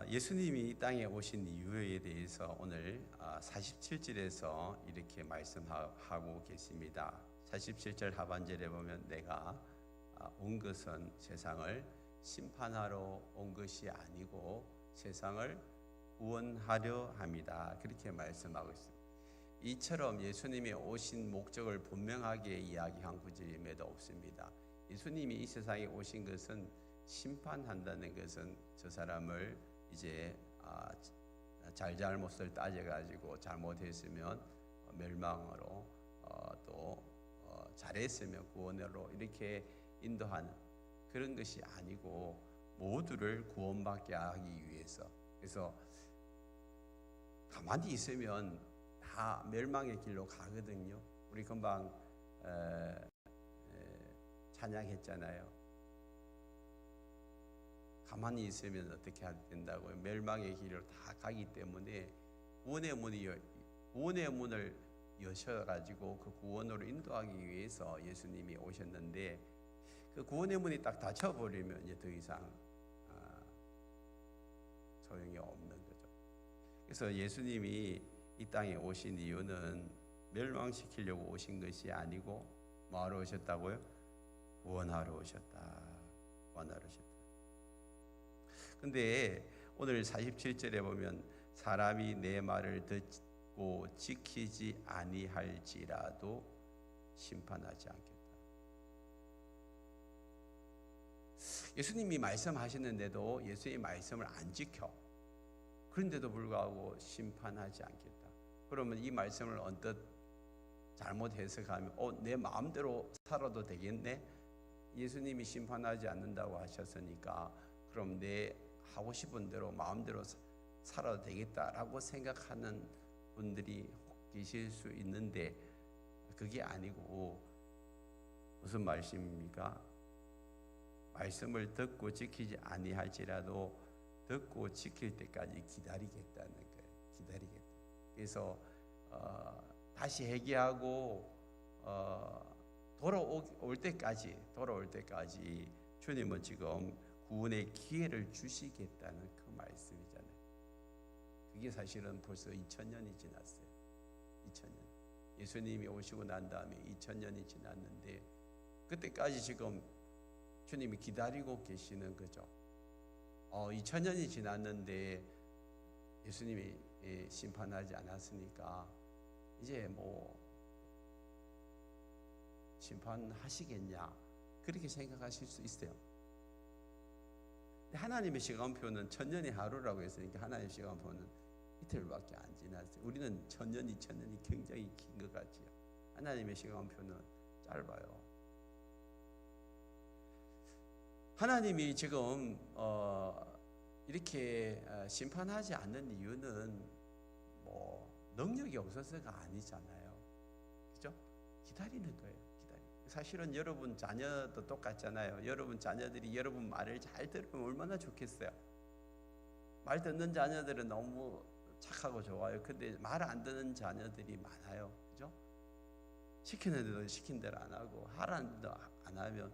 예수님이 이 땅에 오신 이유에 대해서 오늘 47절에서 이렇게 말씀하고 계십니다. 47절 하반절에 보면 내가 온 것은 세상을 심판하러 온 것이 아니고 세상을 구원하려 합니다. 그렇게 말씀하고 있습니다. 이처럼 예수님이 오신 목적을 분명하게 이야기한 구절이 몇 없습니다. 예수님이 이 세상에 오신 것은 심판한다는 것은 저 사람을 이제 잘못을 따져가지고 잘못했으면 멸망으로 또 잘했으면 구원으로 이렇게 인도하는 그런 것이 아니고 모두를 구원받게 하기 위해서. 그래서 가만히 있으면 다 멸망의 길로 가거든요. 우리 금방 찬양했잖아요. 가만히 있으면 어떻게 된다고요? 멸망의 길을 다 가기 때문에 구원의 문을 여셔가지고 그 구원으로 인도하기 위해서 예수님이 오셨는데 그 구원의 문이 딱 닫혀버리면 이제 더 이상 소용이 없는 거죠. 그래서 예수님이 이 땅에 오신 이유는 멸망시키려고 오신 것이 아니고 뭐하러 오셨다고요? 구원하러 오셨다. 구원하러 오셨다. 근데 오늘 47절에 보면 사람이 내 말을 듣고 지키지 아니할지라도 심판하지 않겠다. 예수님이 말씀하시는데도 예수님의 말씀을 안 지켜. 그런데도 불구하고 심판하지 않겠다. 그러면 이 말씀을 언뜻 잘못 해석하면 내 마음대로 살아도 되겠네? 예수님이 심판하지 않는다고 하셨으니까 그럼 내 하고 싶은 대로 마음대로 살아도 되겠다라고 생각하는 분들이 계실 수 있는데 그게 아니고 무슨 말씀입니까? 말씀을 듣고 지키지 아니할지라도 듣고 지킬 때까지 기다리겠다는 거예요. 기다리겠다. 그래서 다시 회개하고 돌아올 때까지 주님은 지금 구원의 기회를 주시겠다는 그 말씀이잖아요. 그게 사실은 벌써 2000년이 지났어요. 2000년. 예수님이 오시고 난 다음에 2000년이 지났는데 그때까지 지금 주님이 기다리고 계시는 거죠. 2000년이 지났는데 예수님이 심판하지 않았으니까 이제 뭐 심판하시겠냐 그렇게 생각하실 수 있어요. 하나님의 시간표는 1000년이 하루라고 했으니까 하나님의 시간표는 이틀밖에 안 지났어요. 우리는 1000년, 2000년이 굉장히 긴 것 같지요. 하나님의 시간표는 짧아요. 하나님이 지금 이렇게 심판하지 않는 이유는 뭐 능력이 없어서가 아니잖아요. 그죠? 기다리는 거예요. 사실은 여러분 자녀도 똑같잖아요. 여러분 자녀들이 여러분 말을 잘 들으면 얼마나 좋겠어요. 말 듣는 자녀들은 너무 착하고 좋아요. 근데 말 안 듣는 자녀들이 많아요. 그죠? 시키는 대로 안 하고 하라는 대로 안 하면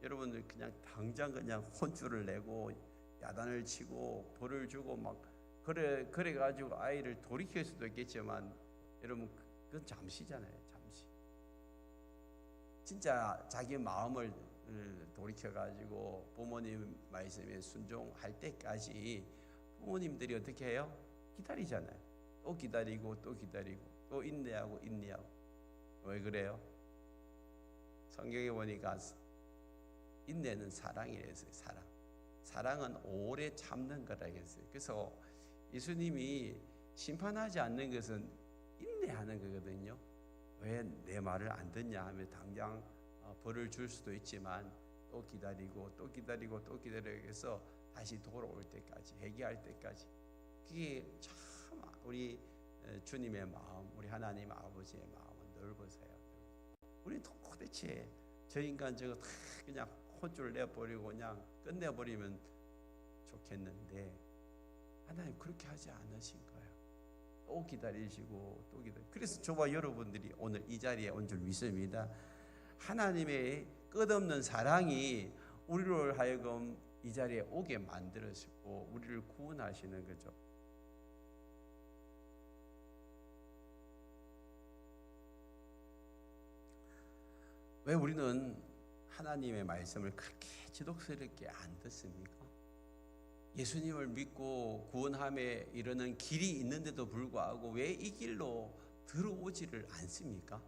여러분들 그냥 당장 그냥 혼쭐을 내고 야단을 치고 벌을 주고 막 그래 가지고 아이를 돌이킬 수도 있겠지만 여러분 그건 잠시잖아요. 진짜 자기 마음을 돌이켜가지고 부모님 말씀에 순종할 때까지 부모님들이 어떻게 해요? 기다리잖아요. 또 기다리고 또 인내하고 왜 그래요? 성경에 보니까 인내는 사랑이랬어요. 사랑은 오래 참는 거라 했어요. 그래서 예수님이 심판하지 않는 것은 인내하는 거거든요. 왜 내 말을 안 듣냐 하면 당장 벌을 줄 수도 있지만 또 기다리고 해서 다시 돌아올 때까지 회개할 때까지 그게 참 우리 주님의 마음 우리 하나님 아버지의 마음은 넓으세요. 우리 도대체 저 인간 저거 다 그냥 혼쭐 내버리고 그냥 끝내버리면 좋겠는데 하나님 그렇게 하지 않으신 거예요. 또 기다리시고 또 기다리시고. 그래서 저와 여러분들이 오늘 이 자리에 온 줄 믿습니다. 하나님의 끝없는 사랑이 우리를 하여금 이 자리에 오게 만들으시고 우리를 구원하시는 거죠. 왜 우리는 하나님의 말씀을 그렇게 지독스럽게 안 듣습니까? 예수님을 믿고 구원함에 이르는 길이 있는데도 불구하고 왜 이 길로 들어오지를 않습니까?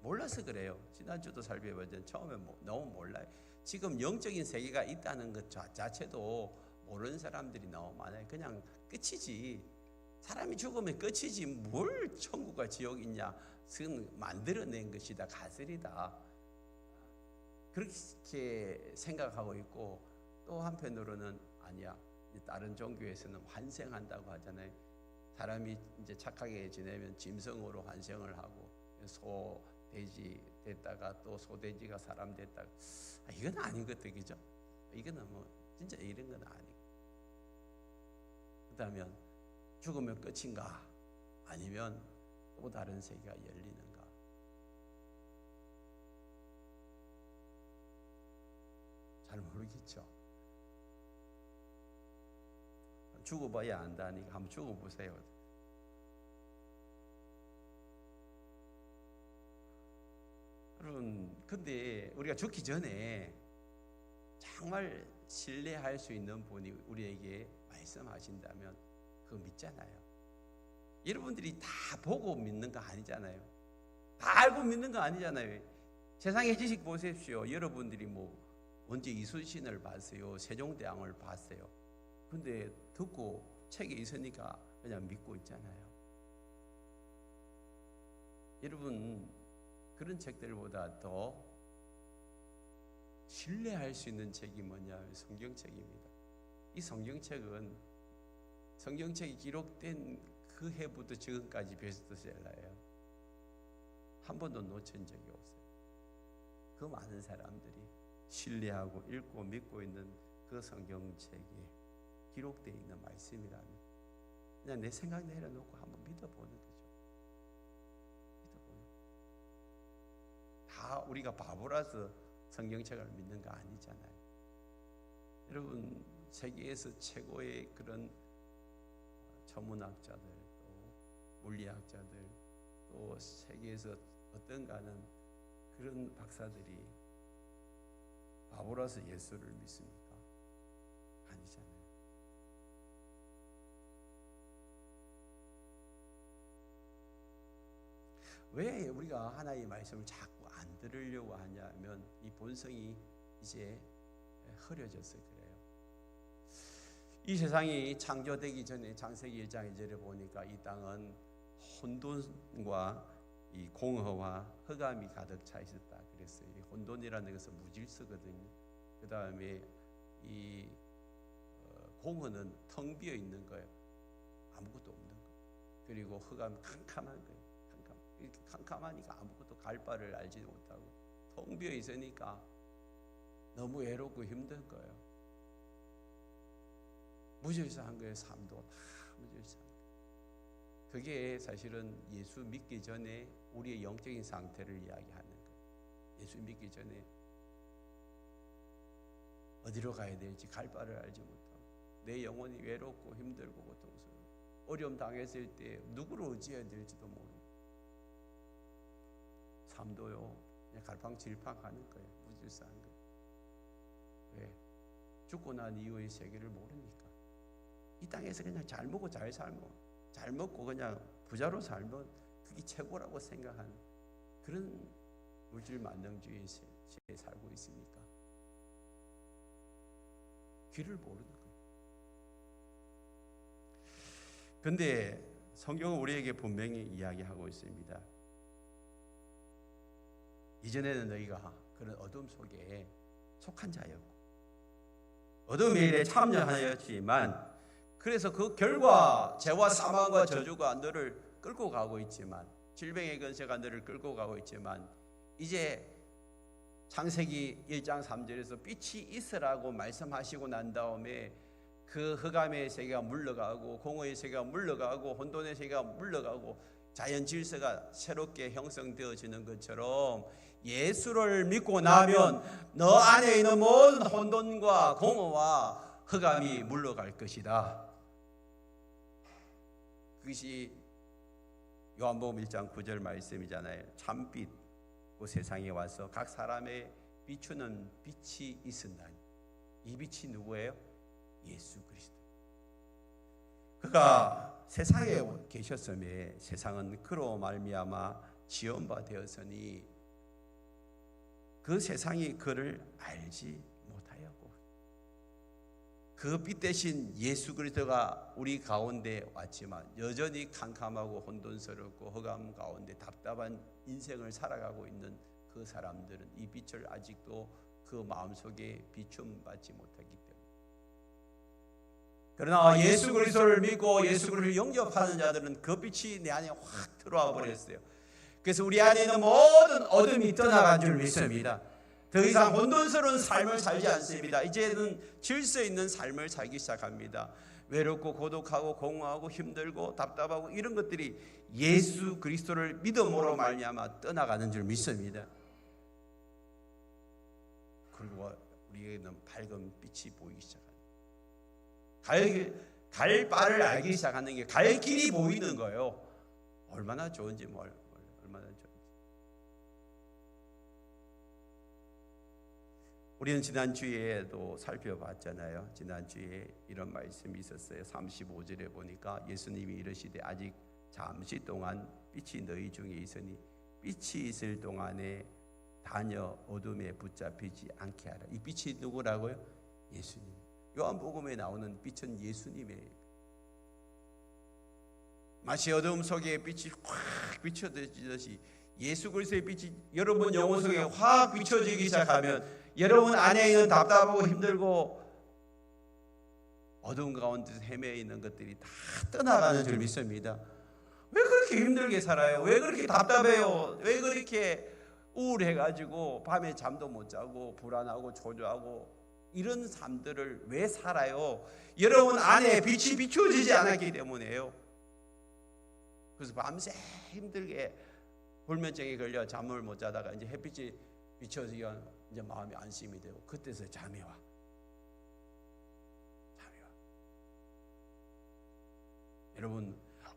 몰라서 그래요. 지난주도 살펴봤지만 처음에 너무 몰라요. 지금 영적인 세계가 있다는 것 자체도 모르는 사람들이 너무 많아요. 그냥 끝이지. 사람이 죽으면 끝이지. 뭘 천국과 지옥이 있냐. 그건 만들어낸 것이다. 가설이다. 그렇게 생각하고 있고, 또 한편으로는 아니야. 다른 종교에서는 환생한다고 하잖아요. 사람이 이제 착하게 지내면 짐승으로 환생을 하고 소, 돼지 됐다가 또 소돼지가 사람 됐다가 이건 아닌 것 같아요. 그죠? 이거는 뭐 진짜 이런 건 아니고. 그렇다면 죽으면 끝인가? 아니면 또 다른 세계가 열리는가? 잘 모르겠죠. 죽어봐야 안다니까 한번 죽어보세요. 여러분, 근데 우리가 죽기 전에 정말 신뢰할 수 있는 분이 우리에게 말씀하신다면 그거 믿잖아요. 여러분들이 다 보고 믿는 거 아니잖아요. 다 알고 믿는 거 아니잖아요. 세상의 지식 보십시오. 여러분들이 뭐 언제 이순신을 봤어요? 세종대왕을 봤어요? 근데 듣고 책에 있으니까 그냥 믿고 있잖아요. 여러분, 그런 책들보다 더 신뢰할 수 있는 책이 뭐냐면 성경책입니다. 이 성경책은 성경책이 기록된 그 해부터 지금까지 베스트셀러예요. 한 번도 놓친 적이 없어요. 그 많은 사람들이 신뢰하고 읽고 믿고 있는 그 성경책에 기록되어 있는 말씀이라면 그냥 내 생각 내려놓고 한번 믿어보는 거죠. 믿어보는. 다 우리가 바보라서 성경책을 믿는 거 아니잖아요. 여러분, 세계에서 최고의 그런 천문학자들, 또 물리학자들, 또 세계에서 어떤가는 그런 박사들이 바보라서 예수를 믿습니까? 아니잖아요. 왜 우리가 하나님의 말씀을 자꾸 안 들으려고 하냐면 이 본성이 이제 흐려져서 그래요. 이 세상이 창조되기 전에 창세기 1장 2절에 보니까 이 땅은 혼돈과 이 공허와 흑암이 가득 차 있었다 그랬어요. 이 혼돈이라는 것은 무질서거든요. 그 다음에 이 공허는 텅 비어 있는 거예요. 아무것도 없는 거. 그리고 흑암 캄캄한 거예요. 이렇게 캄캄하니까 아무것도 갈 바를 알지 못하고 텅 비어 있으니까 너무 외롭고 힘든 거예요. 무질서한 거예요. 삶도 다 무질서한 거예요. 그게 사실은 예수 믿기 전에 우리의 영적인 상태를 이야기하는 거예요. 예수 믿기 전에 어디로 가야 될지 갈 바를 알지 못하고 내 영혼이 외롭고 힘들고 고통스러워 어려움 당했을 때 누구를 의지해야 될지도 모르고 삶도요 그냥 갈팡질팡하는 거예요. 무질서한 거예요. 왜? 죽고 난 이후의 세계를 모르니까. 이 땅에서 그냥 잘 먹고 잘 살고 잘 먹고 그냥 부자로 살면 그게 최고라고 생각하는 그런 물질 만능주의에 살고 있으니까 길을 모르는 거예요. 그런데 성경은 우리에게 분명히 이야기하고 있습니다. 이전에는 너희가 그런 어둠 속에 속한 자였고 어둠의 일에 참여하였지만 그래서 그 결과 죄와 사망과 저주가 너를 끌고 가고 있지만 질병의 근세가 너를 끌고 가고 있지만 이제 창세기 1장 3절에서 빛이 있으라고 말씀하시고 난 다음에 그 흑암의 세계가 물러가고 공허의 세계가 물러가고 혼돈의 세계가 물러가고 자연 질서가 새롭게 형성되어지는 것처럼 예수를 믿고 나면 너 안에 있는 모든 혼돈과 공허와 흑암이 물러갈 것이다. 그것이 요한복음 1장 9절 말씀이잖아요. 참빛 그 세상에 와서 각 사람의 비추는 빛이 있었나니. 이 빛이 누구예요? 예수 그리스도. 그가 세상에 계셨음에 세상은 그로 말미암아 지은 바 되었으니 그 세상이 그를 알지 못하였고 그 빛 대신 예수 그리스도가 우리 가운데 왔지만 여전히 캄캄하고 혼돈스럽고 흑암 가운데 답답한 인생을 살아가고 있는 그 사람들은 이 빛을 아직도 그 마음속에 비춤 받지 못하기 때문에, 그러나 예수 그리스도를 믿고 예수 그리스도를 영접하는 자들은 그 빛이 내 안에 확 들어와 버렸어요. 그래서 우리 안에 있는 모든 어둠이 떠나간 줄 믿습니다. 더 이상 혼돈스러운 삶을 살지 않습니다. 이제는 질서 있는 삶을 살기 시작합니다. 외롭고 고독하고 공허하고 힘들고 답답하고 이런 것들이 예수 그리스도를 믿음으로 말미암아 떠나가는 줄 믿습니다. 그리고 우리에게는 밝은 빛이 보이기 시작합니다. 갈 바를 알기 시작하는 게 갈 길이 보이는 거예요. 얼마나 좋은지 얼마나 좋은지. 우리는 지난주에도 살펴봤잖아요. 지난주에 이런 말씀이 있었어요. 35절에 보니까 예수님이 이르시되 아직 잠시 동안 빛이 너희 중에 있으니 빛이 있을 동안에 다녀 어둠에 붙잡히지 않게 하라. 이 빛이 누구라고요? 예수님. 요한복음에 나오는 빛은 예수님이에요. 마치 어둠 속에 빛이 확 비춰지듯이 예수 그리스도의 빛이 여러분 영혼 속에 확 비춰지기 시작하면 여러분 안에 있는 답답하고 힘들고 어두운 가운데서 헤매 있는 것들이 다 떠나가는 줄 믿습니다. 왜 그렇게 힘들게 살아요? 왜 그렇게 답답해요? 왜 그렇게 우울해가지고 밤에 잠도 못 자고 불안하고 초조하고 이런 삶들을 왜 살아요? 여러분 안에 빛이 비춰지지 않았기 때문에요. 그래서 밤새 힘들게 불면증에 걸려 잠을 못 자다가 이제 햇빛이 비춰지면 이제 마음이 안심이 되고 그때서 잠이 와. 여러분,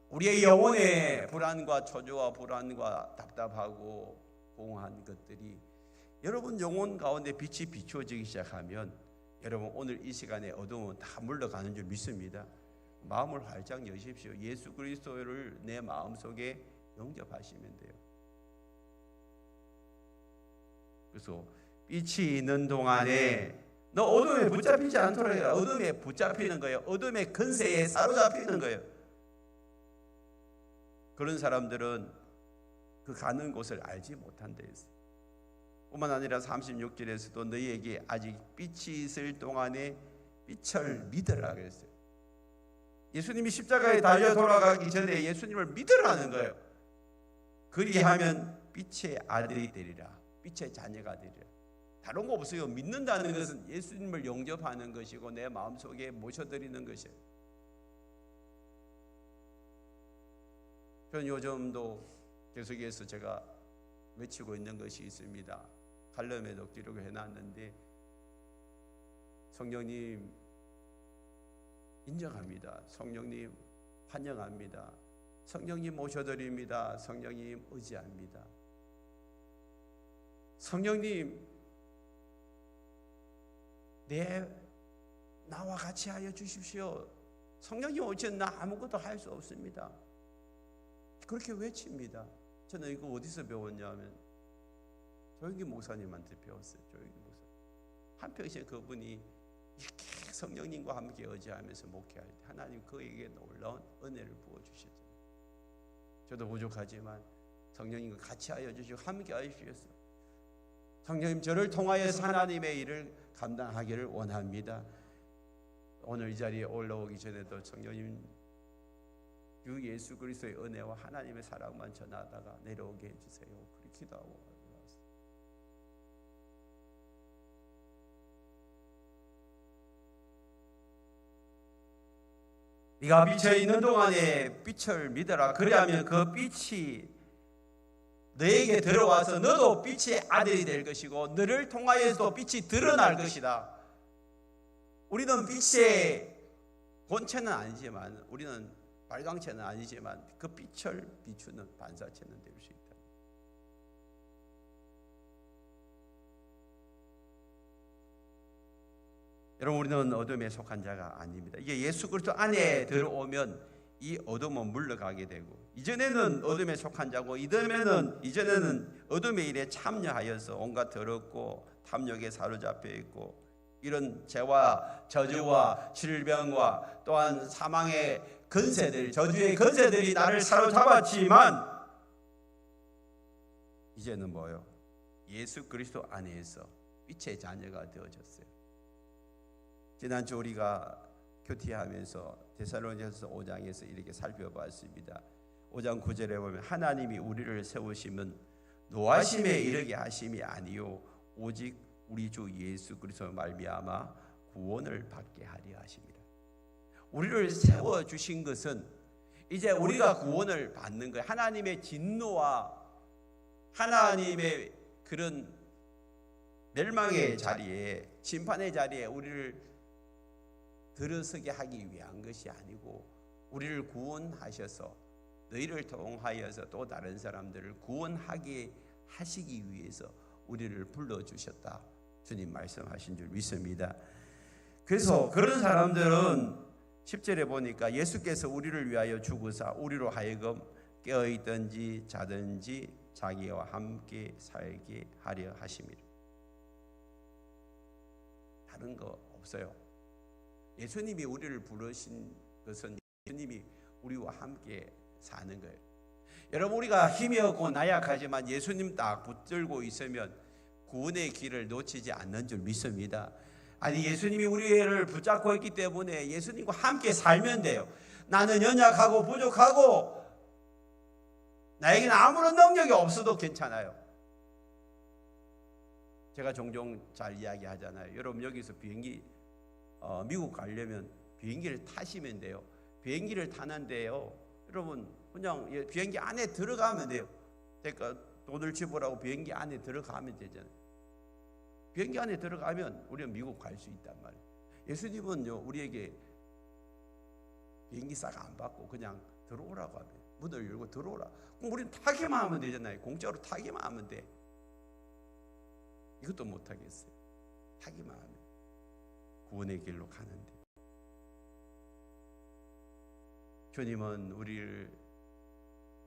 우리의 영혼의 불안과 초조와 불안과 답답하고 공허한 것들이 여러분 영혼 가운데 빛이 비추어지기 시작하면 여러분 오늘 이 시간에 어두움은 다 물러가는 줄 믿습니다. 마음을 활짝 여십시오. 예수 그리스도를 내 마음속에 영접하시면 돼요. 그래서 빛이 있는 동안에 너 어둠에 붙잡히지 않도록 해라. 어둠에 붙잡히는 거예요. 어둠의 근세에 사로잡히는 거예요. 그런 사람들은 그 가는 곳을 알지 못한다 했어요. 뿐만 아니라 36절에서도 너희에게 아직 빛이 있을 동안에 빛을 믿으라 그랬어요. 예수님이 십자가에 달려 돌아가기 전에 예수님을 믿으라는 거예요. 그리하면 빛의 아들이 되리라. 빛의 자녀가 되리라. 다른 거 없어요. 믿는다는 것은 예수님을 영접하는 것이고 내 마음속에 모셔드리는 것이에요. 저는 요즘도 계속해서 제가 외치고 있는 것이 있습니다. 칼럼에 덕지르고 해놨는데 성령님 인정합니다. 성령님 환영합니다. 성령님 모셔드립니다. 성령님 의지합니다. 성령님 나와 같이 하여 주십시오. 성령님 오시면 나 아무것도 할 수 없습니다. 그렇게 외칩니다. 저는 이거 어디서 배웠냐면 조영기 목사님한테 배웠어요. 조영기 목사. 한평생 그분이 이렇게 성령님과 함께 의지하면서 목회할 때 하나님 그에게 놀라운 은혜를 부어주셨잖아요. 저도 부족하지만 성령님과 같이 하여 주시고 함께 하여 주셨어요. 성령님 저를 통하여서 하나님의 일을 감당하기를 원합니다. 오늘 이 자리에 올라오기 전에도 성령님 주 예수 그리스도의 은혜와 하나님의 사랑만 전하다가 내려오게 해주세요. 그렇게 기도하고 왔어요. 네가 비쳐 있는 동안에 빛을 믿어라. 그리하면 그 빛이 너에게 들어와서 너도 빛의 아들이 될 것이고 너를 통하여서도 빛이 드러날 것이다. 우리는 빛의 본체는 아니지만, 우리는 발광체는 아니지만 그 빛을 비추는 반사체는 될 수 있다. 여러분, 우리는 어둠에 속한 자가 아닙니다. 이게 예수 그리스도 안에 들어오면 이 어둠은 물러가게 되고, 이전에는 어둠에 속한 자고 이전에는 어둠의 일에 참여하여서 온갖 더럽고 탐욕에 사로잡혀 있고 이런 죄와 저주와 질병과 또한 사망의 근세들, 저주의 근세들이 나를 사로잡았지만 이제는 뭐요? 예수 그리스도 안에서 빛의 자녀가 되어졌어요. 지난주 우리가 큐티하면서 데살로니가서 5장에서 이렇게 살펴봤습니다. 5장 9절에 보면 하나님이 우리를 세우시면 노하심에 이르게 하심이 아니요 오직 우리 주 예수 그리스도 말미암아 구원을 받게 하려 하십니다. 우리를 세워 주신 것은 이제 우리가 구원을 받는 거예요. 하나님의 진노와 하나님의 그런 멸망의 자리에, 심판의 자리에 우리를 들어서게 하기 위한 것이 아니고 우리를 구원하셔서 너희를 통하여서 또 다른 사람들을 구원하게 하시기 위해서 우리를 불러주셨다. 주님 말씀하신 줄 믿습니다. 그래서 그런 사람들은 10절에 보니까 예수께서 우리를 위하여 죽으사 우리로 하여금 깨어있든지 자든지 자기와 함께 살게 하려 하심이라. 다른 거 없어요. 예수님이 우리를 부르신 것은 예수님이 우리와 함께 사는 거예요. 여러분, 우리가 힘이 없고 나약하지만 예수님 딱 붙들고 있으면 구원의 길을 놓치지 않는 줄 믿습니다. 아니, 예수님이 우리를 붙잡고 있기 때문에 예수님과 함께 살면 돼요. 나는 연약하고 부족하고 나에게는 아무런 능력이 없어도 괜찮아요. 제가 종종 잘 이야기하잖아요. 여러분, 여기서 비행기 미국 가려면 비행기를 타시면 돼요. 비행기를 타는데요, 여러분 그냥 비행기 안에 들어가면 돼요. 그러니까 돈을 지불하고 비행기 안에 들어가면 되잖아요. 비행기 안에 들어가면 우리는 미국 갈 수 있단 말이에요. 예수님은요, 우리에게 비행기 싹 안 받고 그냥 들어오라고 하면, 문을 열고 들어오라. 그럼 우리는 타기만 하면 되잖아요. 공짜로 타기만 하면 돼. 이것도 못 하겠어요. 타기만 하면 구원의 길로 가는데, 주님은 우리를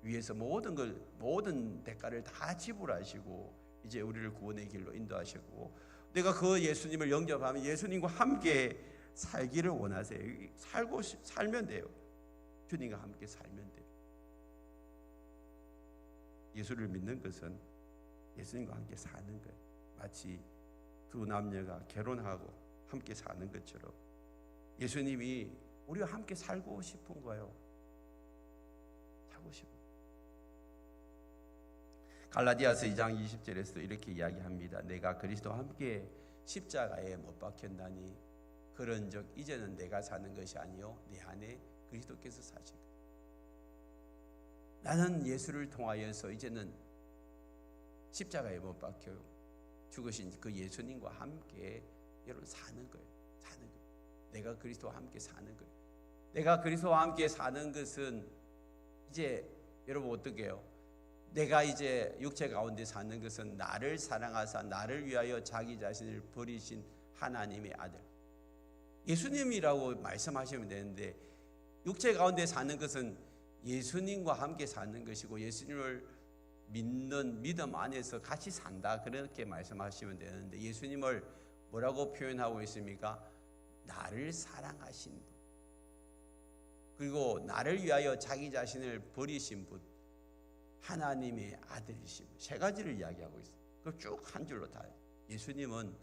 위해서 모든 대가를 다 지불하시고 이제 우리를 구원의 길로 인도하셨고, 내가 그 예수님을 영접하면 예수님과 함께 살기를 원하세요. 살면 돼요. 주님과 함께 살면 돼요. 예수를 믿는 것은 예수님과 함께 사는 거예요. 마치 두 남녀가 결혼하고 함께 사는 것처럼 예수님이 우리와 함께 살고 싶은 거예요. 살고 싶은. 갈라디아서 2장 20절에서도 이렇게 이야기합니다. 내가 그리스도와 함께 십자가에 못 박혔나니 그런즉 이제는 내가 사는 것이 아니요 내 안에 그리스도께서 사시고. 나는 예수를 통하여서 이제는 십자가에 못 박혀 죽으신 그 예수님과 함께 여러분 사는 거예요. 사는 거예요. 내가 그리스도와 함께 사는 거예요. 내가 그리스도와 함께 사는 것은 이제 여러분 어떻게 해요? 내가 이제 육체 가운데 사는 것은 나를 사랑하사 나를 위하여 자기 자신을 버리신 하나님의 아들 예수님이라고 말씀하시면 되는데, 육체 가운데 사는 것은 예수님과 함께 사는 것이고 예수님을 믿는 믿음 안에서 같이 산다, 그렇게 말씀하시면 되는데, 예수님을 뭐라고 표현하고 있습니까? 나를 사랑하신 분, 그리고 나를 위하여 자기 자신을 버리신 분, 하나님의 아들이신 분, 세 가지를 이야기하고 있어요. 그 쭉 한 줄로 다. 예수님은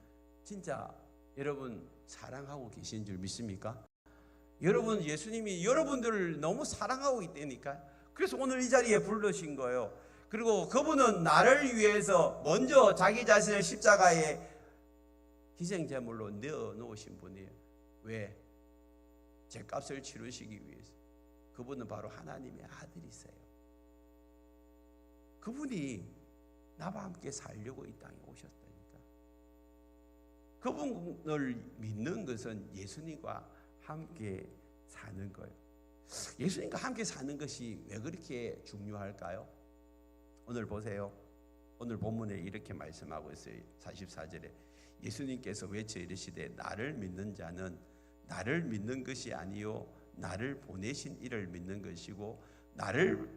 진짜 여러분 사랑하고 계신 줄 믿습니까? 여러분, 예수님이 여러분들을 너무 사랑하고 있다니까. 그래서 오늘 이 자리에 부르신 거예요. 그리고 그분은 나를 위해서 먼저 자기 자신을 십자가에 희생제물로 내어놓으신 분이에요. 왜? 죄값을 치르시기 위해서. 그분은 바로 하나님의 아들이세요. 그분이 나와 함께 살려고 이 땅에 오셨다니까. 그분을 믿는 것은 예수님과 함께 사는 거예요. 예수님과 함께 사는 것이 왜 그렇게 중요할까요? 오늘 보세요. 오늘 본문에 이렇게 말씀하고 있어요. 44절에 예수님께서 외쳐 이르시되 나를 믿는 자는 나를 믿는 것이 아니요 나를 보내신 이를 믿는 것이고 나를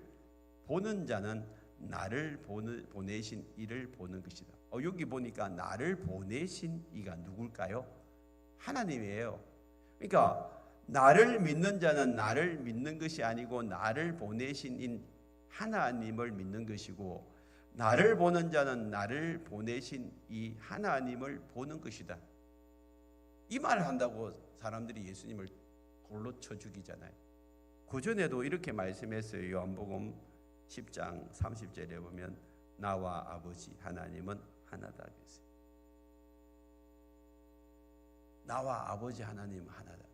보는 자는 나를 보내신 이를 보는 것이다. 여기 보니까 나를 보내신 이가 누굴까요? 하나님이에요. 그러니까 나를 믿는 자는 나를 믿는 것이 아니고 나를 보내신 인 하나님을 믿는 것이고 나를 보는 자는 나를 보내신 이 하나님을 보는 것이다. 이 말을 한다고 사람들이 예수님을 돌로 쳐 죽이잖아요. 그전에도 이렇게 말씀했어요. 요한복음 10장 30절에 보면 나와 아버지 하나님은 하나다 그랬어요. 나와 아버지 하나님은 하나다.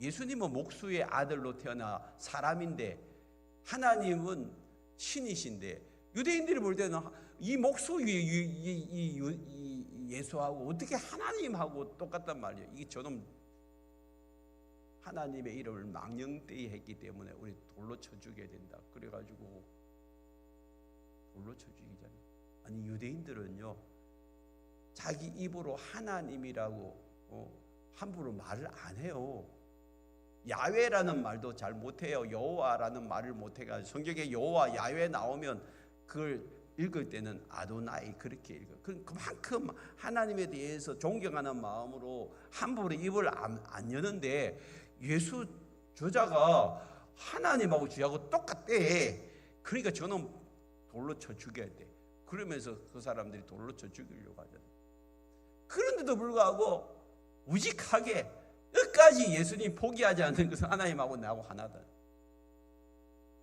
예수님은 목수의 아들로 태어나 사람인데 하나님은 신이신데 유대인들이 볼 때는 이 목수 예수하고 어떻게 하나님하고 똑같단 말이에요. 이게 저놈 하나님의 이름을 망령되이 했기 때문에 우리 돌로 쳐 죽여야 된다. 그래가지고 돌로 쳐 죽이잖아요. 아니 유대인들은요 자기 입으로 하나님이라고 함부로 말을 안 해요. 야훼라는 말도 잘 못해요. 여호와라는 말을 못해가지고 성경에 여호와 야훼 나오면 그걸 읽을 때는 아도나이 그렇게 읽어요. 그만큼 하나님에 대해서 존경하는 마음으로 함부로 입을 안 여는데 예수 저자가 하나님하고 쥐하고 똑같대. 그러니까 저는 돌로 쳐 죽여야 돼. 그러면서 그 사람들이 돌로 쳐 죽이려고 하잖아요. 그런데도 불구하고 우직하게 끝까지 예수님 포기하지 않는 것은 하나님하고 나하고 하나다.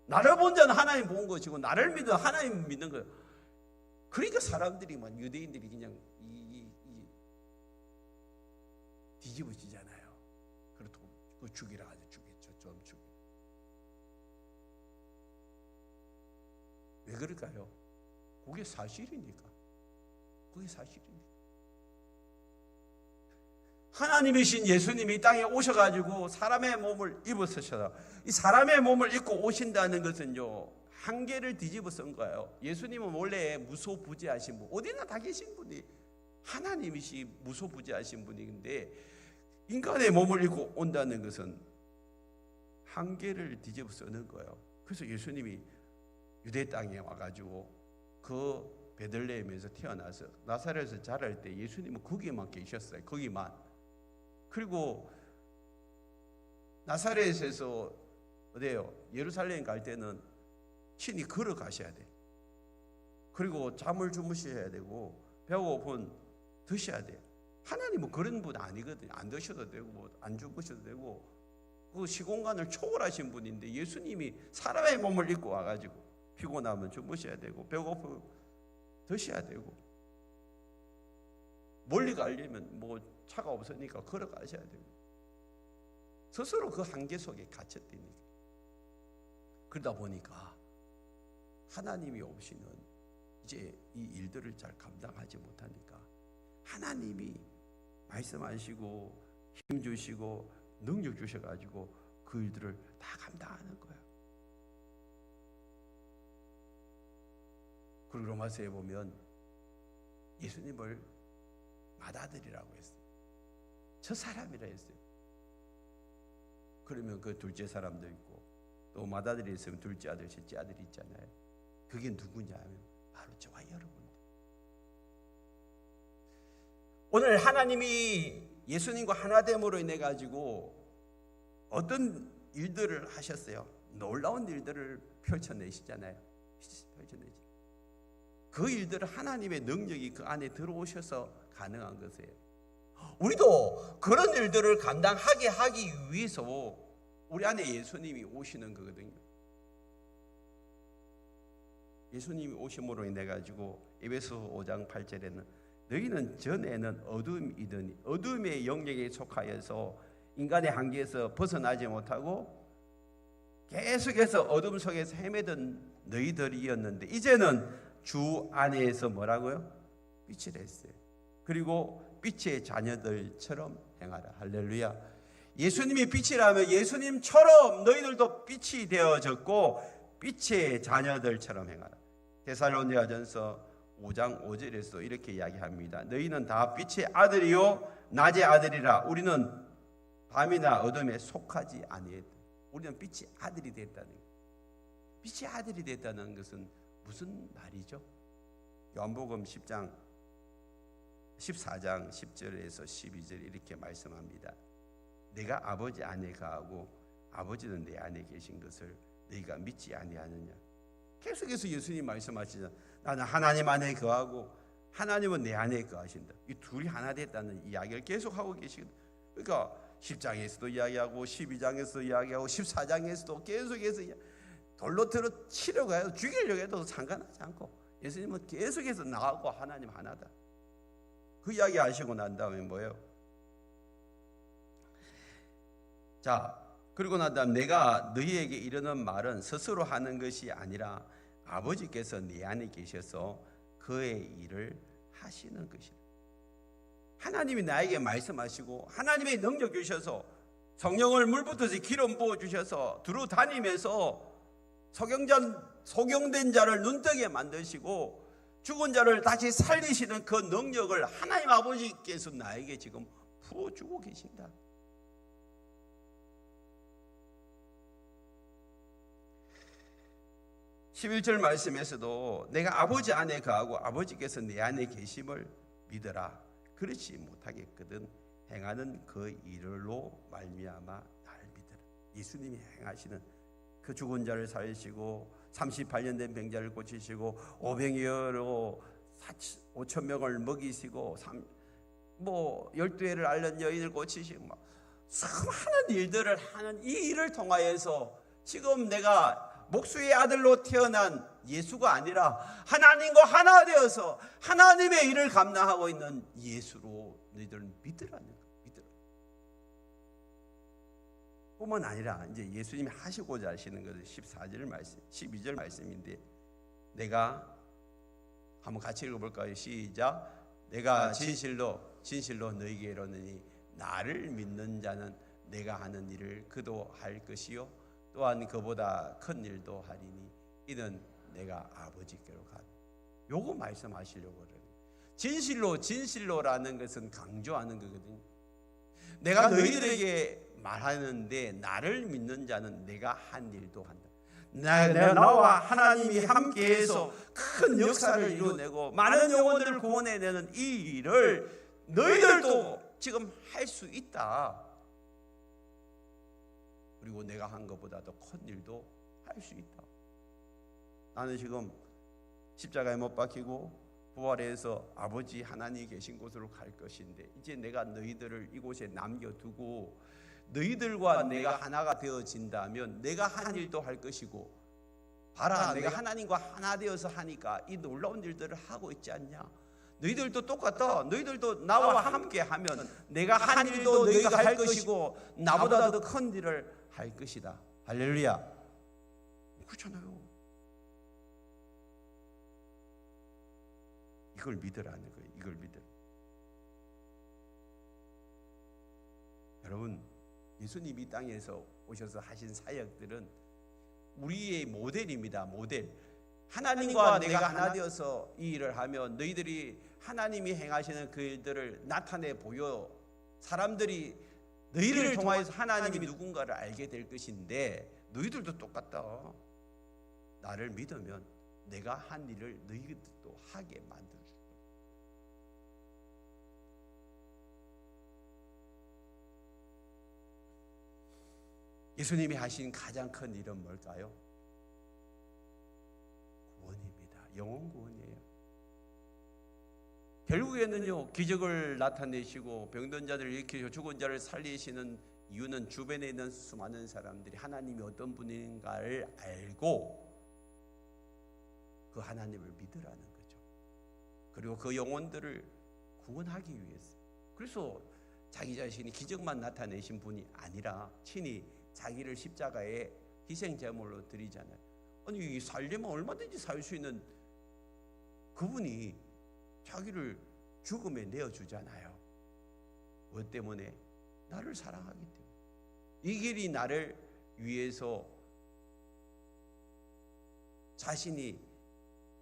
나를 본 자는 하나님 본 것이고 나를 믿는 하나님 믿는 거예요. 그러니까 사람들이 유대인들이 그냥 뒤집어지잖아요. 그래도 그 죽이라 하죠. 죽이죠. 좀 죽이. 왜 그럴까요? 그게 사실이니까. 그게 사실이니까. 하나님이신 예수님이 이 땅에 오셔가지고 사람의 몸을 입으셔서 이 사람의 몸을 입고 오신다는 것은요 한계를 뒤집어 쓴 거예요. 예수님은 원래 무소부재하신 분, 어디나 다 계신 분이 하나님이시 무소부재하신 분인데 인간의 몸을 입고 온다는 것은 한계를 뒤집어 쓰는 거예요. 그래서 예수님이 유대 땅에 와가지고 그 베들레헴에서 태어나서 나사렛에서 자랄 때 예수님은 거기에만 계셨어요. 거기만. 그리고 나사렛에서 어디요? 예루살렘 갈 때는 친히 걸어가셔야 돼. 그리고 잠을 주무셔야 되고 배고픈 드셔야 돼. 하나님은 그런 분 아니거든요. 안 드셔도 되고 안 주무셔도 되고 그 시공간을 초월하신 분인데 예수님이 사람의 몸을 입고 와가지고 피곤하면 주무셔야 되고 배고프면 드셔야 되고 멀리 가려면 차가 없으니까 걸어가셔야 되고 스스로 그 한계 속에 갇혔다니까. 그러다 보니까 하나님이 없이는 이제 이 일들을 잘 감당하지 못하니까 하나님이 말씀하시고 힘 주시고 능력 주셔가지고 그 일들을 다 감당하는 거예요. 그리고 로마서에 보면 예수님을 맏아들이라고 했어요. 저 사람이라 했어요. 그러면 그 둘째 사람도 있고 또 맏아들이 있으면 둘째 아들, 셋째 아들이 있잖아요. 그게 누구냐 하면 바로 저와 여러분. 오늘 하나님이 예수님과 하나됨으로 인해 가지고 어떤 일들을 하셨어요. 놀라운 일들을 펼쳐내시잖아요. 펼쳐내지. 그 일들은 하나님의 능력이 그 안에 들어오셔서 가능한 것이에요. 우리도 그런 일들을 감당하게 하기 위해서 우리 안에 예수님이 오시는 거거든요. 예수님이 오심으로 인해 가지고 에베소 5장 8절에는 너희는 전에는 어둠이더니 어둠의 영역에 속하여서 인간의 한계에서 벗어나지 못하고 계속해서 어둠 속에서 헤매던 너희들이었는데 이제는 주 안에서 뭐라고요? 빛이 됐어요. 그리고 빛의 자녀들처럼 행하라. 할렐루야. 예수님이 빛이라면 예수님처럼 너희들도 빛이 되어졌고 빛의 자녀들처럼 행하라. 데살로니가전서 5장 5절에서 이렇게 이야기합니다. 너희는 다 빛의 아들이요 낮의 아들이라. 우리는 밤이나 어둠에 속하지 아니했다. 우리는 빛의 아들이 됐다는 거예요. 빛의 아들이 됐다는 것은 무슨 말이죠? 요한복음 14장 10절에서 12절 이렇게 말씀합니다. 내가 아버지 안에 거하고 아버지는 내 안에 계신 것을 너희가 믿지 아니하느냐. 계속해서 예수님 말씀하시잖아요. 나는 하나님 안에 거하고 하나님은 내 안에 거하신다. 이 둘이 하나 됐다는 이야기를 계속하고 계시거든요. 그러니까 10장에서도 이야기하고 12장에서도 이야기하고 14장에서도 계속해서 돌로 치려고 해도 죽이려고 해도 상관하지 않고 예수님은 계속해서 나하고 하나님 하나다. 그 이야기 하시고 난 다음에 뭐예요? 자, 그리고 난 다음 내가 너희에게 이르는 말은 스스로 하는 것이 아니라 아버지께서 네 안에 계셔서 그의 일을 하시는 것이다. 하나님이 나에게 말씀하시고 하나님의 능력 주셔서 성령을 물붓듯이 기름 부어 주셔서 두루 다니면서 소경된 자를 눈뜨게 만드시고 죽은 자를 다시 살리시는 그 능력을 하나님 아버지께서 나에게 지금 부어주고 계신다. (11절) 말씀에서도 내가 아버지 안에 거하고 아버지께서 내 안에 계심을 믿어라. 그렇지 못하겠거든 행하는 그 일로 말미암아 날 믿어라. 예수님이 행하시는 그 죽은 자를 살리시고 38년 된 병자를 고치시고 오병이어로 5천 명을 먹이시고 12회를 앓는 여인을 고치시고 막 수많은 일들을 하는 이 일을 통하여서 지금 내가 목수의 아들로 태어난 예수가 아니라 하나님과 하나 되어서 하나님의 일을 감당하고 있는 예수로 너희들은 믿으라는 거예요. 믿으라. 뿐만 아니라 이제 예수님이 하시고자 하시는 것은 14절 말씀, 12절 말씀인데 내가 한번 같이 읽어볼까요? 시작. 내가 진실로 너희에게 이르노니 나를 믿는 자는 내가 하는 일을 그도 할 것이요 또한 그보다 큰 일도 하리니 이는 내가 아버지께로 가니. 요거 말씀하시려고 그래요. 진실로라는 것은 강조하는 거거든요. 내가 너희들에게 말하는데 나를 믿는 자는 내가 한 일도 한다. 나와 하나님이 함께해서 큰 역사를 이루어내고 많은 영혼들을 구원해내는 이 일을 너희들도 지금 할 수 있다. 그리고 내가 한 것보다 더 큰 일도 할 수 있다. 나는 지금 십자가에 못 박히고 부활해서 아버지 하나님이 계신 곳으로 갈 것인데 이제 내가 너희들을 이곳에 남겨두고 너희들과 내가 하나가 되어진다면 내가 한 일도 할 것이고 봐라 내가 하나님과 하나 되어서 하니까 이 놀라운 일들을 하고 있지 않냐. 너희들도 똑같다. 너희들도 나와 함께 하면 내가 한 일도 너희가 할 것이고 나보다 더 큰 일을 할 것이다. 할렐루야. 그렇잖아요. 이걸 믿으라는 거예요. 이걸 믿으라. 여러분 예수님이 땅에서 오셔서 하신 사역들은 우리의 모델입니다. 모델. 하나님과 내가 하나 되어서 이 일을 하면 너희들이 하나님이 행하시는 그 일들을 나타내 보여 사람들이 너희를 통하여서 하나님이 누군가를 알게 될 것인데 너희들도 똑같다. 나를 믿으면 내가 한 일을 너희들도 하게 만들어 줄 거야. 예수님이 하신 가장 큰 일은 뭘까요? 구원입니다. 영혼 구원이에요. 결국에는요 기적을 나타내시고 병든 자들을 일으키시고 죽은 자를 살리시는 이유는 주변에 있는 수많은 사람들이 하나님이 어떤 분인가를 알고 그 하나님을 믿으라는 거죠. 그리고 그 영혼들을 구원하기 위해서. 그래서 자기 자신이 기적만 나타내신 분이 아니라 친히 자기를 십자가에 희생 제물로 드리잖아요. 아니 살려면 얼마든지 살 수 있는 그분이 자기를 죽음에 내어주잖아요. 뭐 때문에? 나를 사랑하기 때문에. 이 길이 나를 위해서 자신이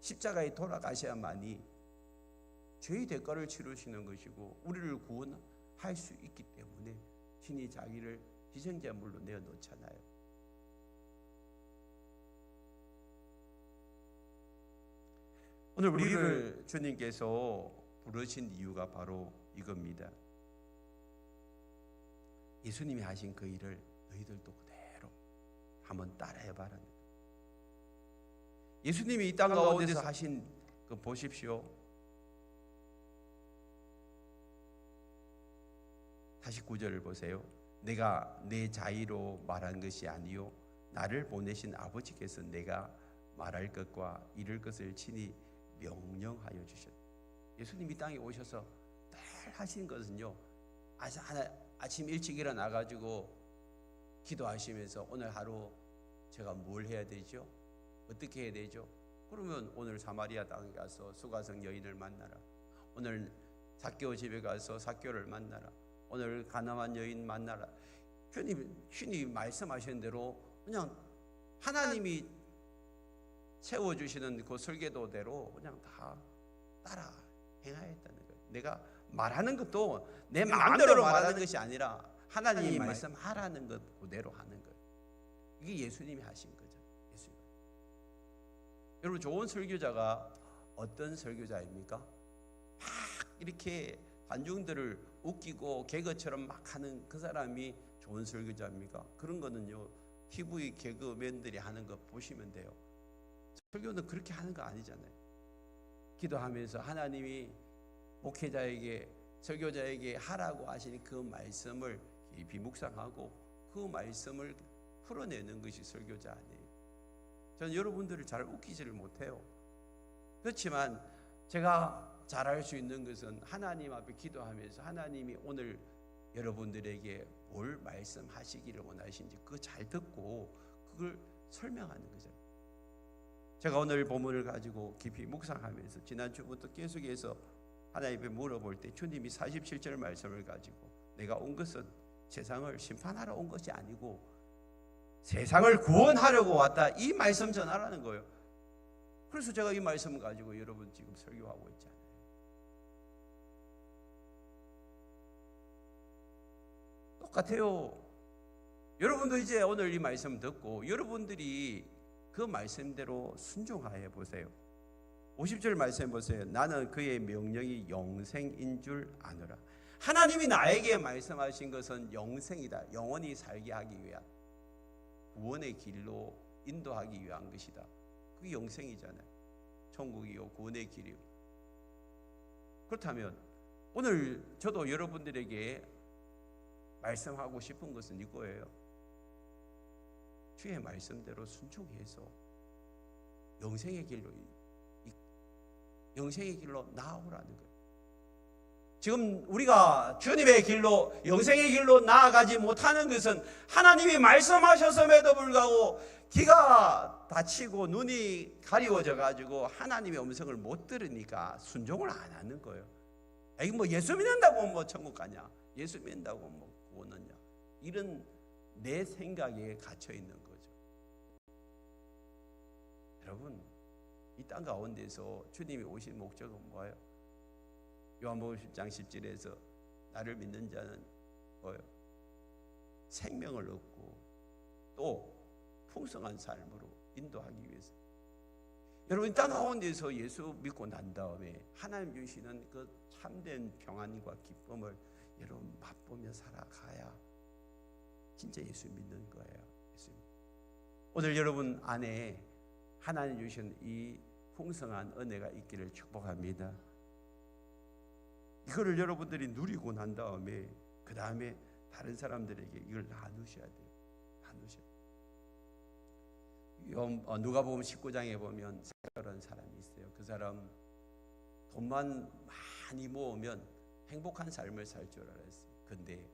십자가에 돌아가셔야만이 죄의 대가를 치르시는 것이고 우리를 구원할 수 있기 때문에 신이 자기를 희생제물로 내어놓잖아요. 오늘 우리를 주님께서 부르신 이유가 바로 이겁니다. 예수님이 하신 그 일을 너희들도 그대로 한번 따라해봐라. 예수님이 이 땅 가운데서 하신 그 보십시오. 다시 9절을 보세요. 내가 내 자의로 말한 것이 아니요 나를 보내신 아버지께서 내가 말할 것과 이룰 것을 친히 명령하여 주셨다. 예수님이 땅에 오셔서 늘 하신 것은요, 아침 일찍 일어나가지고 기도하시면서 오늘 하루 제가 뭘 해야 되죠? 어떻게 해야 되죠? 그러면 오늘 사마리아 땅에 가서 수가성 여인을 만나라. 오늘 삭개오 집에 가서 삭개오를 만나라. 오늘 가나안 여인 만나라. 주님이 말씀하신 대로 그냥 하나님이 세워주시는 그 설계도대로 그냥 다 따라 행하였다는 거예요. 내가 말하는 것도 내 마음대로 말하는 것이 아니라 하나님이 말씀하라는 것 그대로 하는 거예요. 이게 예수님이 하신 거죠. 예수님. 여러분, 좋은 설교자가 어떤 설교자입니까? 막 이렇게 관중들을 웃기고 개그처럼 막 하는 그 사람이 좋은 설교자입니까? 그런 거는요, TV 개그맨들이 하는 거 보시면 돼요. 설교는 그렇게 하는 거 아니잖아요. 기도하면서 하나님이 목회자에게, 설교자에게 하라고 하시는 그 말씀을 깊이 묵상하고 그 말씀을 풀어내는 것이 설교자 아니에요. 저는 여러분들을 잘 웃기지를 못해요. 그렇지만 제가 잘할 수 있는 것은 하나님 앞에 기도하면서 하나님이 오늘 여러분들에게 뭘 말씀하시기를 원하시는지 그거 잘 듣고 그걸 설명하는 거죠. 제가 오늘 본문을 가지고 깊이 묵상하면서 지난주부터 계속해서 하나님께 물어볼 때 주님이 47절 말씀을 가지고 내가 온 것은 세상을 심판하러 온 것이 아니고 세상을 구원하려고 왔다, 이 말씀 전하라는 거예요. 그래서 제가 이 말씀을 가지고 여러분 지금 설교하고 있잖아요. 똑같아요. 여러분도 이제 오늘 이 말씀 듣고 여러분들이 그 말씀대로 순종하여 보세요. 50절 말씀 보세요. 나는 그의 명령이 영생인 줄 아노라. 하나님이 나에게 말씀하신 것은 영생이다. 영원히 살게 하기 위한 구원의 길로 인도하기 위한 것이다. 그게 영생이잖아요. 천국이요 구원의 길이요. 그렇다면 오늘 저도 여러분들에게 말씀하고 싶은 것은 이거예요. 주의 말씀대로 순종해서 영생의 길로 나아오라는 거예요. 지금 우리가 주님의 길로, 영생의 길로 나아가지 못하는 것은 하나님이 말씀하셨음에도 불구하고 귀가 닫히고 눈이 가리워져 가지고 하나님의 음성을 못 들으니까 순종을 안 하는 거예요. 이게 뭐 예수 믿는다고 뭐 천국 가냐, 예수 믿는다고 뭐 구원 얻냐, 이런 내 생각에 갇혀 있는 거죠. 여러분, 이 땅 가운데서 주님이 오신 목적은 뭐예요? 요한복음 10장 10절에서 나를 믿는 자는 뭐예요? 생명을 얻고 또 풍성한 삶으로 인도하기 위해서. 여러분, 이 땅 가운데서 예수 믿고 난 다음에 하나님 주시는 그 참된 평안과 기쁨을 여러분 맛보며 살아가야 진짜 예수 믿는 거예요. 예수. 오늘 여러분 안에 하나님 주신 이 풍성한 은혜가 있기를 축복합니다. 이거를 여러분들이 누리고 난 다음에 그 다음에 다른 사람들에게 이걸 나누셔야 돼요. 나누셔야 돼요. 누가복음 19장에 보면 그런 사람이 있어요. 그 사람 돈만 많이 모으면 행복한 삶을 살 줄 알았어요. 근데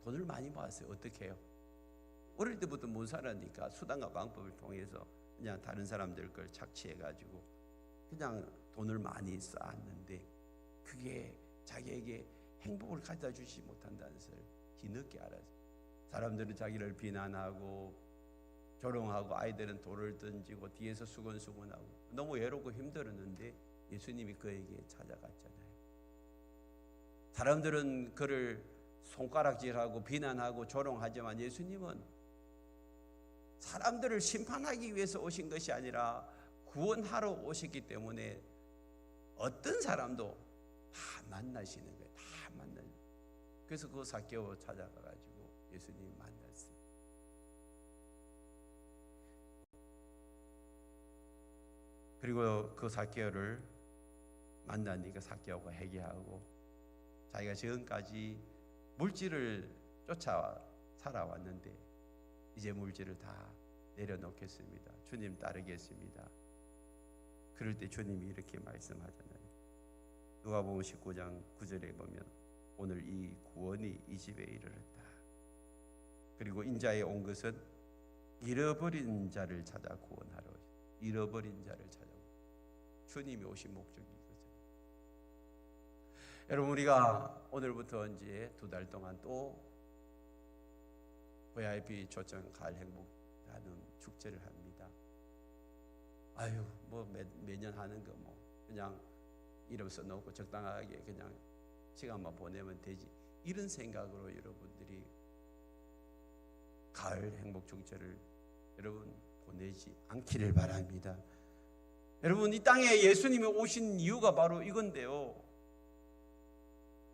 돈을 많이 모았어요. 어떻게 해요? 어릴 때부터 못 살았으니까 수단과 방법을 통해서 그냥 다른 사람들 걸 착취해가지고 그냥 돈을 많이 쌓았는데 그게 자기에게 행복을 가져다 주지 못한다는 것을 뒤늦게 알았어요. 사람들은 자기를 비난하고 조롱하고 아이들은 돌을 던지고 뒤에서 수근수근하고 너무 외롭고 힘들었는데 예수님이 그에게 찾아갔잖아요. 사람들은 그를 손가락질하고 비난하고 조롱하지만 예수님은 사람들을 심판하기 위해서 오신 것이 아니라 구원하러 오셨기 때문에 어떤 사람도 다 만나시는 거예요. 다 만나요. 그래서 그 삭개오 찾아가가지고 예수님 만났어요. 그리고 그 삭개오를 만나니까 삭개오가 회개하고 자기가 지금까지 물질을 쫓아 살아왔는데 이제 물질을 다 내려놓겠습니다. 주님 따르겠습니다. 그럴 때 주님이 이렇게 말씀하잖아요. 누가복음 19장 9절에 보면 오늘 이 구원이 이 집에 이르렀다. 그리고 인자에 온 것은 잃어버린 자를 찾아 구원하러 오셨다. 잃어버린 자를 찾아. 주님이 오신 목적이 이거죠. 여러분, 우리가 오늘부터 이제 2달 동안 또 VIP 초청 가을 행복하는 축제를 합니다. 아유, 뭐 매년 하는 거 뭐 그냥 이름 써놓고 적당하게 그냥 시간만 보내면 되지, 이런 생각으로 여러분들이 가을 행복 축제를 여러분 보내지 않기를 바랍니다. 여러분, 이 땅에 예수님이 오신 이유가 바로 이건데요.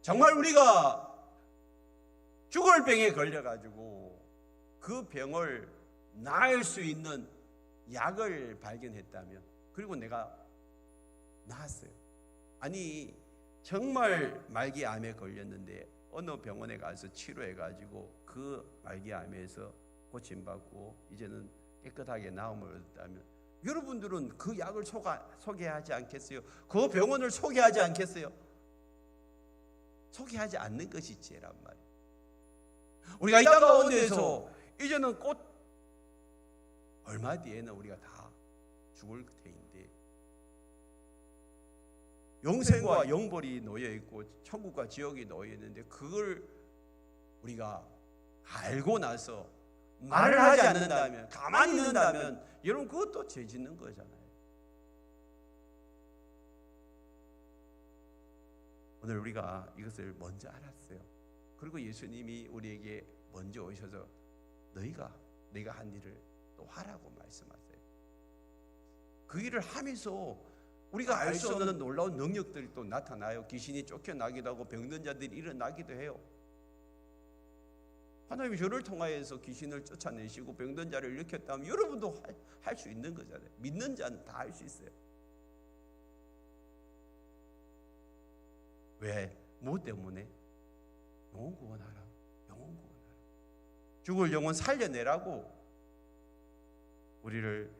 정말 우리가 죽을 병에 걸려가지고 그 병을 나을 수 있는 약을 발견했다면, 그리고 내가 나았어요. 아니, 정말 말기암에 걸렸는데 어느 병원에 가서 치료해가지고 그 말기암에서 고침받고 이제는 깨끗하게 나음을 얻었다면 여러분들은 그 약을 소개하지 않겠어요? 그 병원을 소개하지 않겠어요? 소개하지 않는 것이 죄란 말이에요. 우리가 이 땅 가운데에서 이제는 곧 얼마 뒤에는 우리가 다 죽을 테인데 영생과 영벌이 놓여있고 천국과 지옥이 놓여있는데 그걸 우리가 알고 나서 말을 하지 않는다면, 가만히 있는다면 여러분 그것도 죄 짓는 거잖아요. 오늘 우리가 이것을 먼저 알았어요. 그리고 예수님이 우리에게 먼저 오셔서 내가 한 일을 또 하라고 말씀하세요. 그 일을 하면서 우리가 알 수 없는 놀라운 능력들이 또 나타나요. 귀신이 쫓겨나기도 하고 병든 자들이 일어나기도 해요. 하나님이 저를 통하여서 귀신을 쫓아내시고 병든 자를 일으켰다면 여러분도 할 수 있는 거잖아요. 믿는 자는 다 할 수 있어요. 왜? 뭐 때문에? 영혼 구원하라. 영혼 구원하라. 죽을 영혼 살려내라고 우리를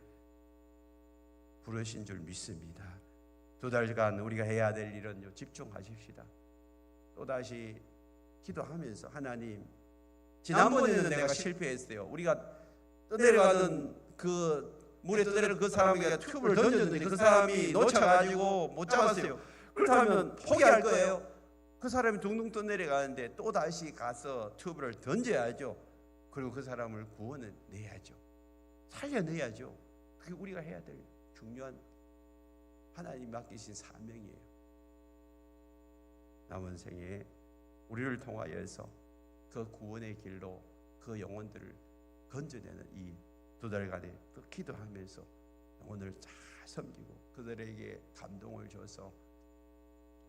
부르신 줄 믿습니다. 2달간 우리가 해야 될 일은 집중하십시다. 또다시 기도하면서 하나님, 지난번에는 내가 실패했어요. 우리가 떠내려가는 그 물에 떠내려가는 그 사람에게 튜브를 던졌는데 그 사람이 놓쳐가지고 못 잡았어요. 그렇다면 포기할 거예요? 그 사람이 둥둥 떠내려가는데 또다시 가서 튜브를 던져야죠. 그리고 그 사람을 구원해내야죠. 살려내야죠. 그게 우리가 해야 될 중요한 하나님 맡기신 사명이에요. 남은 생에 우리를 통하여서 그 구원의 길로 그 영혼들을 건져내는 이 2달간의 그 기도하면서 영혼을 잘 섬기고 그들에게 감동을 줘서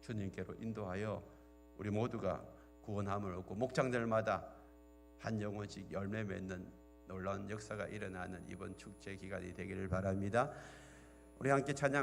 주님께로 인도하여 우리 모두가 구원함을 얻고 목장들마다 한 영혼씩 열매 맺는 놀라운 역사가 일어나는 이번 축제 기간이 되기를 바랍니다. 우리 함께 찬양